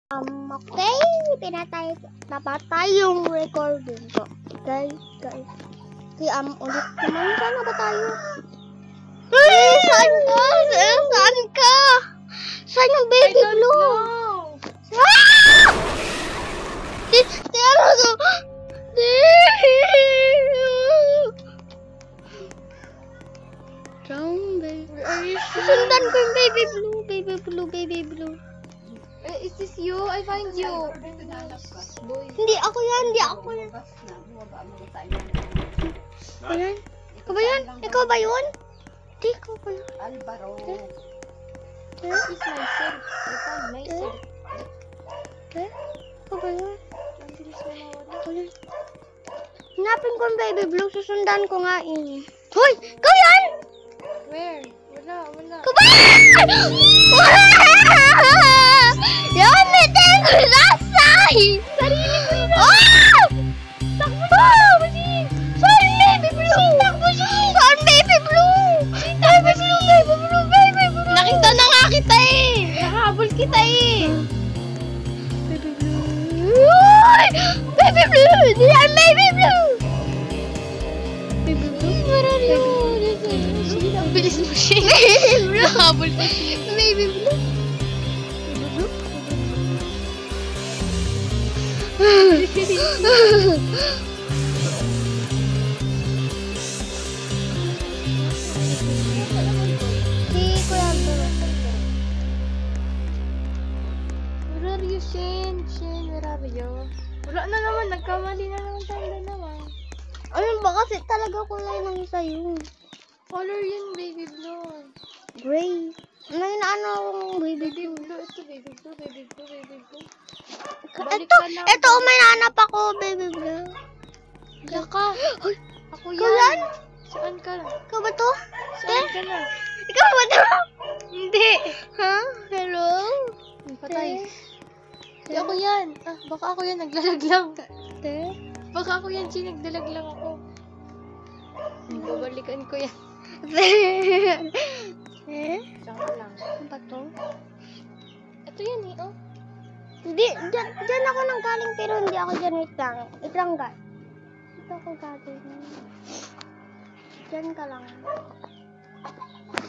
Okay, napatay yung recording ko. Okay, guys. Okay, ulit naman. Sana ba tayo? Hey, saan ka? Saan ka? Saan yung baby blue? Ah! Sundan ko yung baby blue. Is this you? I find you. Hindi ako yan. Ayan. Ikaw ba yun? Ikaw ba yun? Hindi, ikaw ba yun? Alvaro. This is myself. I found myself. Ikaw ba yun? Hinapin ko yung baby blue. Susundan ko nga yun. Hoy! Ikaw yan! Where? Wala. Ikaw ba yan? Yamitin ko nasay! Sarili ko yun. Ah! Takbo! Saan baby blue? Saan baby blue? Baby blue! Nakita na nga kita eh. Nahabol kita eh. Baby blue! Baby blue! Yan baby blue! Baby blue? Where are you? Ang bilis mo siya. Nahabol pa siya. Baby blue? Where are you, Shane? Where are you? Wala na naman. Nagkamali na naman tayo naman. Ano ba kasi talaga kulay ng sa'yo? Color yun, baby blue. Gray. Ano akong baby blue? Ito, baby blue. Ito, may nanap ako, baby blue. Wala ka. Ako yan. Ikaw yan? Saan ka? Ikaw ba to? Saan ka na? Ikaw ba to? Hindi. Ha? Hello? Patay. Hindi ako yan. Baka ako yan. Naglalag lang. Te? Baka ako yan. Nagdalag lang ako. Babalikan ko yan. Saka lang. Ano ba to? Ito yan eh, oh. Hindi, dyan ako nang galing pero hindi ako dyan. Wait lang guys. Dito ako galing. Dyan ka lang.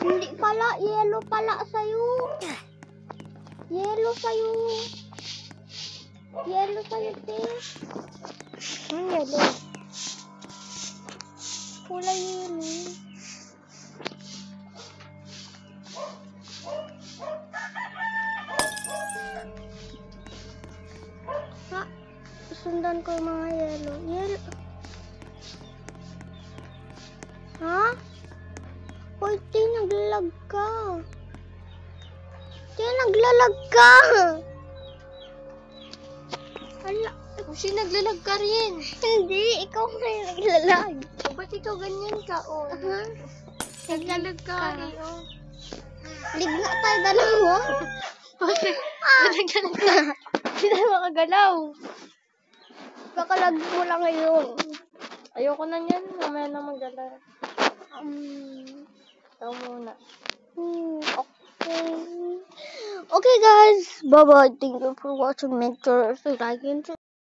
Hindi pala, yellow pala sa'yo. Yellow sa'yo, te. Yellow. Kulay yellow. Ha? Sundan ko yung mga yellow. Ha? Hoy, te, naglalag ka. Naglalag ka! Hala. Kasi naglalag ka rin. Hindi, ikaw na yung naglalag. O, ba't ikaw ganyan ka, oh? Naglalag ka rin, oh. Ligna tayo dalawa. Bakit? Naglalag ka. Hindi tayo makagalaw. Kakalag mo lang ngayon. Ayoko na yan. Mamaya na magalaw. Ikaw muna. Okay. Okay guys, bye bye. Thank you for watching. Make sure to like and